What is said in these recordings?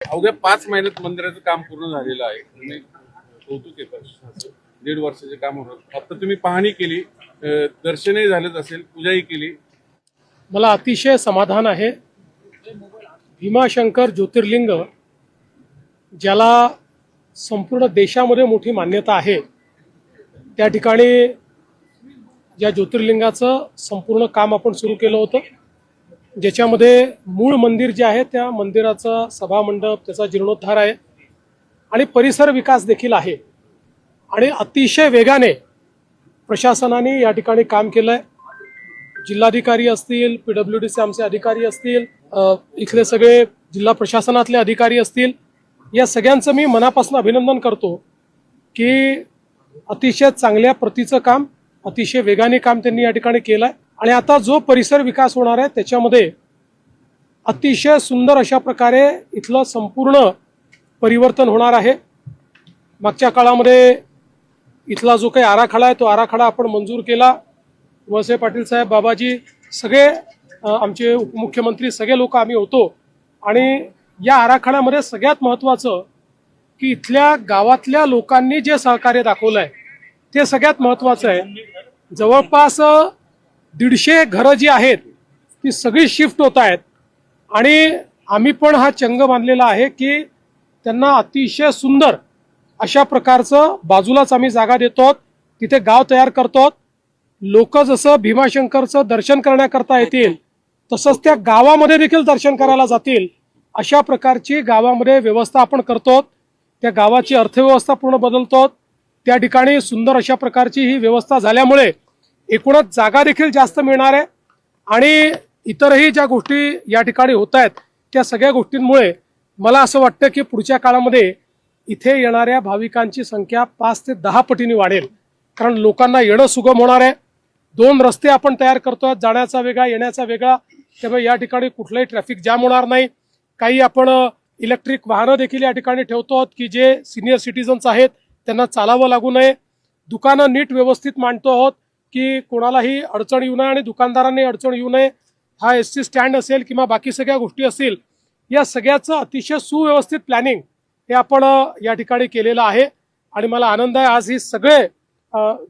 अवघ्या 5 महिन्यात मंदिराचं काम पूर्ण झालेलं आहे. तुम्ही कौतुक येतं 1.5 वर्षाचे काम होतं. फक्त तुम्ही पाहणी केली, दर्शनही झालेच असेल, पूजाही केली. मला अतिशय समाधान आहे. भीमाशंकर ज्योतिर्लिंग ज्याला संपूर्ण देशामध्ये मोठी मान्यता आहे, त्या ठिकाणी या ज्योतिर्लिंगाचं संपूर्ण काम आपण सुरू केलं होतं, ज्याच्यामध्ये मूळ मंदिर जे आहे त्या मंदिराचा सभामंडप, त्याचा जीर्णोद्धार आहे आणि परिसर विकास देखील आहे. आणि अतिशय वेगाने प्रशासनाने या ठिकाणी काम केलं आहे. जिल्हाधिकारी असतील, PWDचे आमचे अधिकारी असतील, इथले सगळे जिल्हा प्रशासनातले अधिकारी असतील, या सगळ्यांचं मी मनापासून अभिनंदन करतो की अतिशय चांगल्या प्रतीचं काम, अतिशय वेगाने काम त्यांनी या ठिकाणी केलं आहे. आणि आता जो परिसर विकास होणार आहे त्याच्यामध्ये अतिशय सुंदर अशा प्रकारे इथलं संपूर्ण परिवर्तन होणार आहे. मागच्या काळामध्ये इथला जो काही आराखडा आहे तो आराखडा आपण मंजूर केला. वळसे पाटील साहेब, बाबाजी, सगळे आमचे उपमुख्यमंत्री, सगळे लोक आम्ही होतो. आणि या आराखड्यामध्ये सगळ्यात महत्त्वाचं की इथल्या गावातल्या लोकांनी जे सहकार्य दाखवलं आहे ते सगळ्यात महत्त्वाचं आहे. जवळपास 150 घरं जी आहेत ती सगळी शिफ्ट होत आहेत आणि आम्ही पण हा चंग बांधलेला आहे की त्यांना अतिशय सुंदर अशा प्रकारचं बाजूलाच आम्ही जागा देतो, तिथे गाव तयार करतो. लोक जसं भीमाशंकरचं दर्शन करण्याकरता येतील तसंच त्या गावामध्ये देखील दर्शन करायला जातील अशा प्रकारची गावामध्ये व्यवस्था आपण करतो. त्या गावाची अर्थव्यवस्था पूर्ण बदलतो. त्या ठिकाणी सुंदर अशा प्रकारची ही व्यवस्था झाल्यामुळे एकूणच जागा देखील जास्त मिळणार आहे. आणि इतरही ज्या गोष्टी या ठिकाणी होत आहेत त्या सगळ्या गोष्टींमुळे मला असं वाटतं की पुढच्या काळामध्ये इथे येणाऱ्या भाविकांची संख्या 5 ते 10 पटीने वाढेल. कारण लोकांना येणं सुगम होणार आहे. 2 रस्ते आपण तयार करतोय, जाण्याचा वेगळा, येण्याचा वेगळा, त्यामुळे या ठिकाणी कुठलाही ट्रॅफिक जाम होणार नाही. काही आपण इलेक्ट्रिक वाहनं देखील या ठिकाणी ठेवतो की जे सिनियर सिटीजन्स आहेत त्यांना चालावं लागू नये. दुकानं नीट व्यवस्थित मांडतो आहोत की कोणालाही अडचण येऊ नये आणि दुकानदारांनी अडचण येऊ नये. हा SC स्टँड असेल किंवा बाकी सगळ्या गोष्टी असतील, या सगळ्याचं अतिशय सुव्यवस्थित प्लॅनिंग हे आपण या ठिकाणी केलेलं आहे. आणि मला आनंद आहे, आज ही सगळे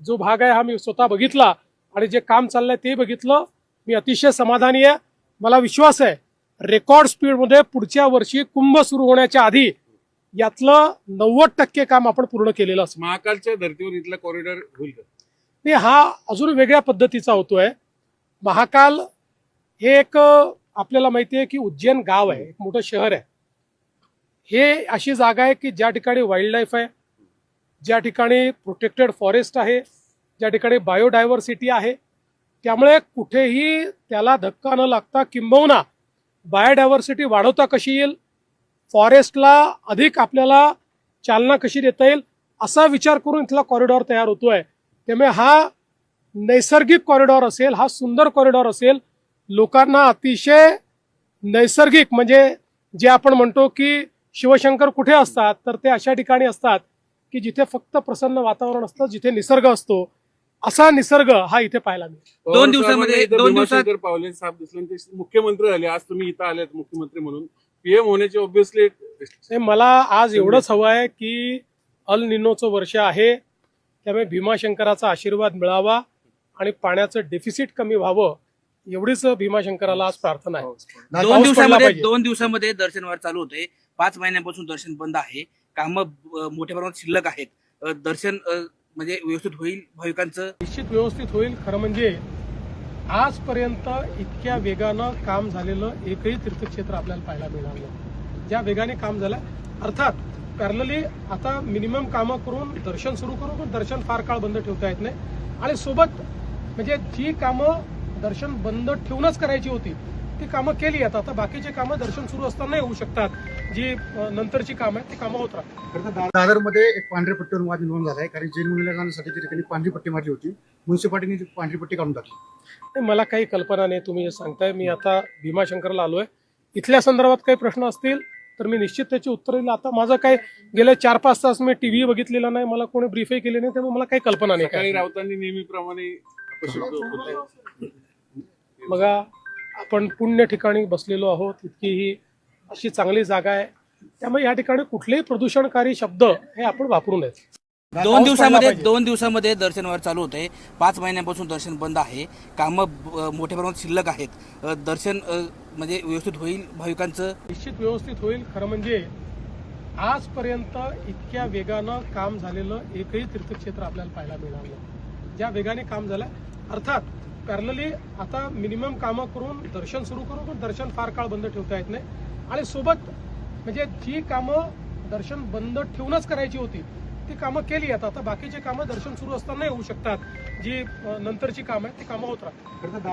जो भाग आहे हा मी स्वतः बघितला आणि जे काम चाललंय ते बघितलं. मी अतिशय समाधानी आहे. मला विश्वास आहे रेकॉर्ड स्पीडमध्ये पुढच्या वर्षी कुंभ सुरू होण्याच्या आधी यातलं 90% काम आपण पूर्ण केलेलं असं. महाकालच्या धर्तीवर इथला कॉरिडॉर होईल का? नाही, हा अजून वेगळ्या पद्धतीचा होतोय. महाकाल हे एक आपल्याला माहिती आहे की उज्जैन गाव आहे, एक मोठं शहर आहे. हे अशी जागा आहे की ज्या ठिकाणी वाईल्ड लाईफ आहे, ज्या ठिकाणी प्रोटेक्टेड फॉरेस्ट आहे, ज्या ठिकाणी बायोडायव्हर्सिटी आहे. त्यामुळे कुठेही त्याला धक्का न लागता किंबहुना बायोडायव्हर्सिटी वाढवता कशी येईल, फॉरेस्टला अधिक आपल्याला चालना कशी देता येईल असा विचार करून इथला कॉरिडॉर तयार होतोय. त्यामुळे हा नैसर्गिक कॉरिडॉर असेल, हा सुंदर कॉरिडॉर असेल. लोकांना अतिशय नैसर्गिक, म्हणजे जे आपण म्हणतो की शिवशंकर कुठे असतात तर ते अशा ठिकाणी असतात की जिथे फक्त प्रसन्न वातावरण असतं, जिथे निसर्ग असतो. असा निसर्ग हा इथे पाहायला मिळतो. 2 दिवसामध्ये 2 दिवसात पावले साहेब दिसले, ते मुख्यमंत्री झाले. आज तुम्ही इथं आलेत मुख्यमंत्री म्हणून, PM होण्याचे ऑब्व्हियसली. मला आज एवढंच हवं आहे की अल निनोचं वर्ष आहे, त्यामुळे भीमाशंकराचा आशीर्वाद मिळावा आणि पाण्याचं डेफिसिट कमी व्हावं, एवढीच भीमाशंकराला आज प्रार्थना आहे. 2 दिवसामध्ये दर्शनवार चालू होते. 5 महिन्यांपासून दर्शन बंद आहे. कामं मोठ्या प्रमाणात शिल्लक आहेत. दर्शन म्हणजे व्यवस्थित होईल, भाविकांचं निश्चित व्यवस्थित होईल. खरं म्हणजे आजपर्यंत इतक्या वेगानं काम झालेलं एकही तीर्थक्षेत्र आपल्याला पाहायला मिळणार नाही. ज्या वेगाने काम झालं, अर्थात पॅरलली आता मिनिमम कामं करून दर्शन सुरू करू, पण दर्शन फार काळ बंद ठेवता येत नाही. आणि सोबत म्हणजे जी कामं दर्शन बंद ठेवूनच करायची होती ती कामं केली. आता बाकीचे कामं दर्शन सुरू असताना होऊ शकतात, जी नंतरची कामं आहेत ती कामं होत राहतात. दादरमध्ये एक पांढऱ्या पट्टीवर वाद निर्माण झाला आहे, कारण जैन मुलीला जाण्यासाठी त्या ठिकाणी पांढरी पट्टी मारली होती. म्युन्सिपाल्टीने पांढरी पट्टी काढून टाकली. मला काही कल्पना नाही, तुम्ही जे सांगताय. मी आता भीमाशंकरला आलोय. इथल्या संदर्भात काही प्रश्न असतील तर मी निश्चित त्याची उत्तर देईल. आता माझं काय गेले 4-5 तास मी TV बघितलेला नाही, मला कोणी ब्रीफही केले नाही, त्यामुळे मला काही कल्पना नाही. काही राऊतांनी नेहमीप्रमाणे बघा, आपण पुण्य ठिकाणी बसलेलो आहोत. इतकी ही अशी चांगली जागा आहे. त्यामुळे या ठिकाणी कुठलेही प्रदूषणकारी शब्द हे आपण वापरू नयेत. दोन दिवसामध्ये दर्शनवार चालू होते. 5 महिन्यांपासून दर्शन बंद आहे. कामं मोठ्या प्रमाणात शिल्लक आहेत. दर्शन म्हणजे व्यवस्थित होईल भाविकांचं. निश्चित व्यवस्थित होईल. खरं म्हणजे आजपर्यंत इतक्या वेगानं काम झालेलं एकही तीर्थक्षेत्र आपल्याला पाहायला मिळणार नाही. ज्या वेगाने काम झालं, अर्थात पॅरलली आता मिनिमम कामं करून दर्शन सुरू करू, पण दर्शन फार काळ बंद ठेवता येत नाही. आणि सोबत म्हणजे जी कामं दर्शन बंद ठेवूनच करायची होती ती कामं केली आहेत. आता बाकीची कामं दर्शन सुरू असताना होऊ शकतात. जी नंतरची कामं आहेत ती कामं होत राहतात.